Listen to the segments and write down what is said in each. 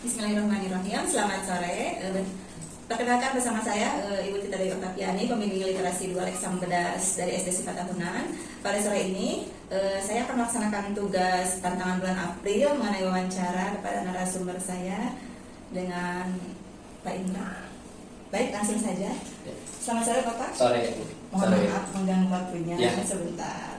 Bismillahirrahmanirrahim. Selamat sore. Perkenalkan bersama saya Ibu Tita Dewi Oktaviani, pembimbing literasi 2 Leksam Bedas dari SD Sifat Tahunan. Pada sore ini saya akan melaksanakan tugas tantangan bulan April mengenai wawancara kepada narasumber saya dengan Pak Indra. Baik, langsung saja. Selamat sore Bapak. Sore. Mohon maaf mengganggu waktunya Ya. sebentar.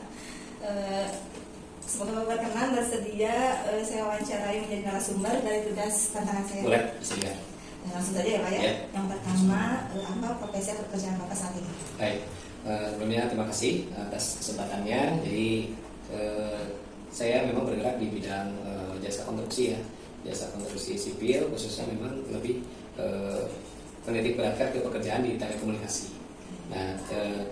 Semoga Bapak berkenan bersedia saya wawancarai menjadi narasumber dari tugas tantangan saya. Boleh, silakan. Langsung saja ya Pak ya. Ya. Yang pertama, apa profesi atau pekerjaan Bapak saat ini? Baik, sebelumnya terima kasih atas kesempatannya. Jadi saya memang bergerak di bidang jasa konstruksi ya, jasa konstruksi sipil, khususnya memang lebih menitik beratkan ke pekerjaan di telekomunikasi. Nah,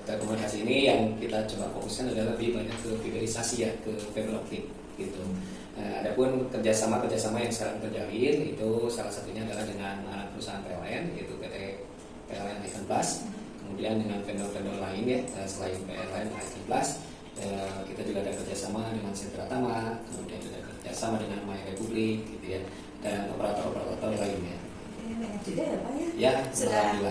telekomunikasi ini yang kita coba fokuskan adalah lebih banyak ke fiberisasi ya, ke fiber optik gitu. Adapun kerjasama yang sekarang terjalin itu salah satunya adalah dengan anak perusahaan PLN yaitu PT PLN Icon Plus, kemudian dengan vendor-vendor lain ya selain PLN Icon Plus, kita juga ada kerjasama dengan Sentra Tama, kemudian juga kerjasama dengan Maya Republik gitu ya, dan operator-operator lainnya. Banyak juga ya Pak ya? Ya,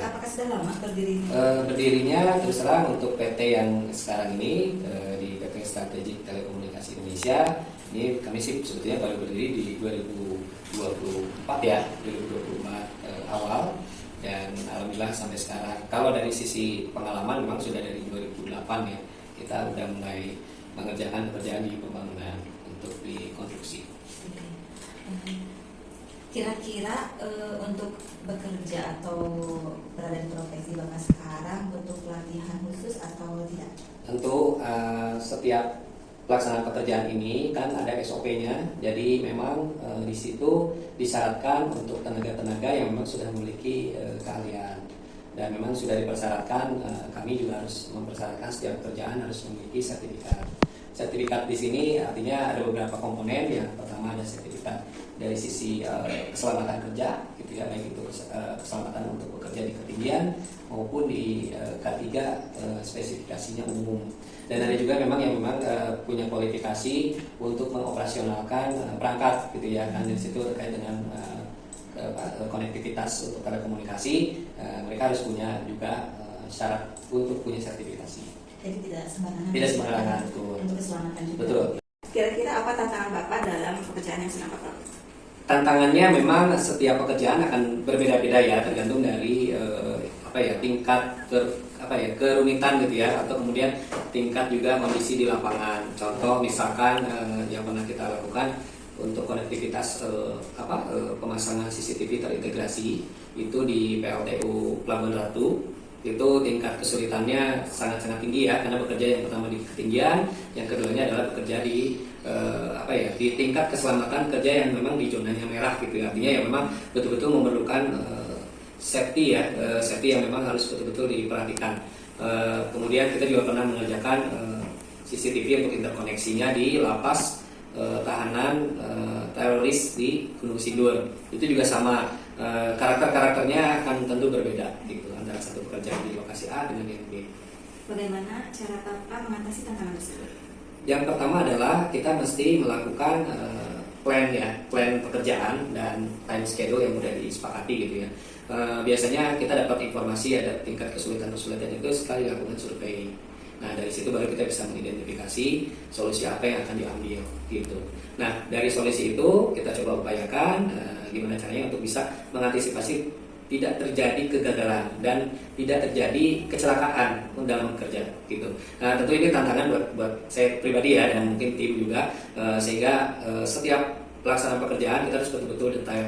Apakah sudah lama berdiri? Berdirinya terus terang untuk PT yang sekarang ini di PT Strategik Telekomunikasi Indonesia ini kami sih sebetulnya baru berdiri di 2024 ya, 2024 awal, dan alhamdulillah sampai sekarang. Kalau dari sisi pengalaman memang sudah dari 2008 ya, kita sudah mulai mengerjakan pekerjaan di pembangunan untuk di konstruksi. Kira-kira untuk bekerja atau berada di profesi Bapak sekarang butuh pelatihan khusus atau tidak? Tentu setiap pelaksanaan pekerjaan ini kan ada SOP-nya, jadi memang di situ disyaratkan untuk tenaga-tenaga yang memang sudah memiliki keahlian, dan memang sudah dipersyaratkan, kami juga harus mempersyaratkan setiap pekerjaan harus memiliki sertifikat. Sertifikat di sini artinya ada beberapa komponen. Yang pertama ada sertifikat dari sisi keselamatan kerja, gitu ya, baik itu keselamatan untuk bekerja di ketinggian maupun di K3 spesifikasinya umum. Dan ada juga memang yang memang punya kualifikasi untuk mengoperasionalkan perangkat, gitu ya, kan dari situ terkait dengan konektivitas untuk telekomunikasi, mereka harus punya juga syarat untuk punya sertifikasi. Jadi tidak sembarangan. Tidak sembarangan, betul. Untuk keselamatan juga. Betul. Kira-kira apa tantangan Bapak dalam pekerjaan yang sedang Bapak lakukan? Tantangannya memang setiap pekerjaan akan berbeda-beda ya, tergantung dari tingkat kerumitan gitu ya, atau kemudian tingkat juga kondisi di lapangan. Contoh misalkan yang pernah kita lakukan untuk konektivitas pemasangan CCTV terintegrasi itu di PLTU Pelabuhan Ratu. Itu tingkat kesulitannya sangat-sangat tinggi ya, karena bekerja yang pertama di ketinggian, yang keduanya adalah bekerja di di tingkat keselamatan kerja yang memang di zonanya merah gitu ya. Artinya ya memang betul-betul memerlukan safety ya, safety yang memang harus betul-betul diperhatikan. Kemudian kita juga pernah mengerjakan CCTV untuk interkoneksinya di lapas tahanan teroris di Gunung Sindur. Itu juga sama, karakternya akan tentu berbeda gitu antara satu pekerjaan di lokasi A dengan yang B. Bagaimana cara Bapak mengatasi tantangan tersebut? Yang pertama adalah kita mesti melakukan plan pekerjaan dan time schedule yang sudah disepakati gitu ya. Biasanya kita dapat informasi ada tingkat kesulitan itu sekali lakukan survei. Nah, dari situ baru kita bisa mengidentifikasi solusi apa yang akan diambil gitu. Nah, dari solusi itu kita coba upayakan gimana caranya untuk bisa mengantisipasi tidak terjadi kegagalan dan tidak terjadi kecelakaan dalam bekerja gitu. Nah, tentu ini tantangan buat saya pribadi ya, dan mungkin tim juga, sehingga setiap pelaksanaan pekerjaan kita harus betul-betul detail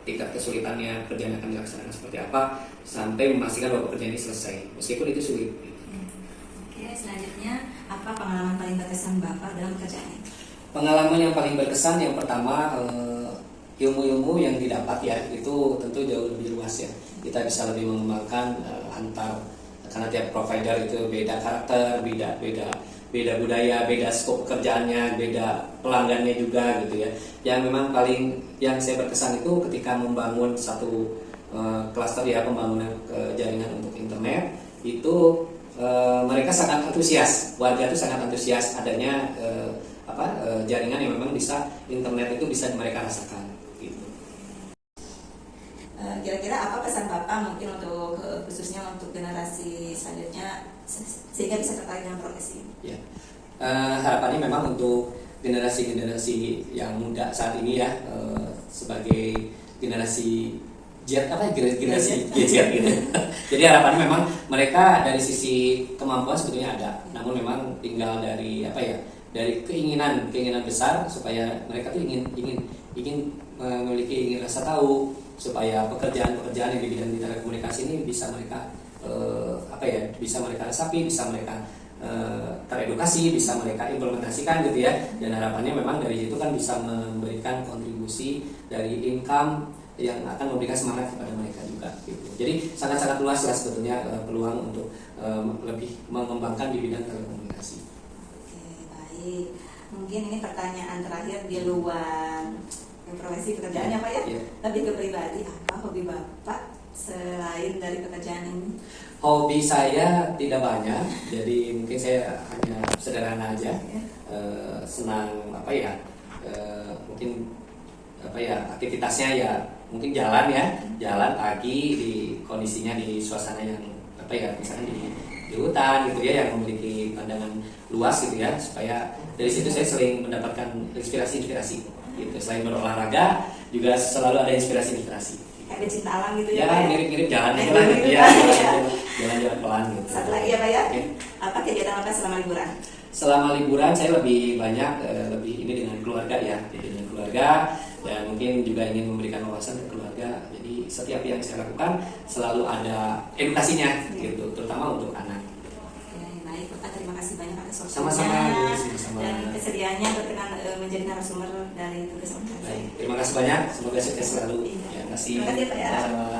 tingkat kesulitannya, pekerjaan yang akan dilaksanakan seperti apa, sampai memastikan bahwa pekerjaan ini selesai meskipun itu sulit gitu. Oke, selanjutnya apa pengalaman paling berkesan Bapak dalam pekerjaan ini? Pengalaman yang paling berkesan yang pertama, ilmu-ilmu yang didapat ya itu tentu jauh lebih luas ya. Kita bisa lebih mengembangkan karena tiap provider itu beda karakter, beda budaya, beda skop pekerjaannya, beda pelanggannya juga gitu ya. Yang memang yang saya berkesan itu ketika membangun satu klaster ya, pembangunan jaringan untuk internet itu mereka sangat antusias, warga itu sangat antusias adanya jaringan yang memang bisa internet itu bisa mereka rasakan gitu. kira-kira apa pesan Bapak mungkin untuk khususnya untuk generasi selanjutnya sehingga bisa tertarik dengan profesi ini? Ya. Harapannya memang untuk generasi-generasi yang muda saat ini ya, sebagai generasi generasi gadget gitu. Jadi harapannya memang mereka dari sisi kemampuan sebetulnya ada, namun memang tinggal dari dari keinginan besar supaya mereka tuh ingin memiliki rasa tahu supaya pekerjaan-pekerjaan yang di bidang telekomunikasi ini bisa mereka bisa mereka resapi, bisa mereka teredukasi, bisa mereka implementasikan gitu ya. Dan harapannya memang dari situ kan bisa memberikan kontribusi dari income yang akan memberikan semangat kepada mereka juga gitu. Jadi sangat-sangat luas lah sebetulnya peluang untuk lebih mengembangkan di bidang telekomunikasi. Oke, baik. Mungkin ini pertanyaan terakhir di luar profesi pekerjaannya Pak ya? Ya. Lebih ke pribadi, apa hobi Bapak selain dari pekerjaan ini? Hobi saya tidak banyak, jadi mungkin saya hanya sederhana aja. Senang mungkin aktivitasnya ya mungkin jalan pagi di kondisinya di suasana yang misalnya di hutan gitu ya, yang memiliki pandangan luas gitu ya, supaya dari situ saya sering mendapatkan inspirasi gitu. Selain berolahraga juga selalu ada inspirasi Kayak cinta alam gitu ya ya, Pak ya? mirip-mirip jalan Naik pelan gunung gitu gitu ya, Pak, ya. jalan-jalan pelan gitu. Satu lagi ya Pak ya? Oke. Apa kegiatan Bapak selama liburan? Selama liburan saya lebih banyak dengan keluarga ya, dengan keluarga, dan mungkin juga ingin memberikan wawasan ke keluarga. Jadi setiap yang saya lakukan selalu ada edukasinya gitu, terutama untuk anak. Oke, baik Bapak, terima kasih banyak atas waktunya Sama-sama. dan kesediaannya berkenan menjadi narasumber dari tugas saya. Baik, terima kasih banyak, semoga sukses selalu. Iya. Ya, Terima kasih, Pak, ya. Sama-sama.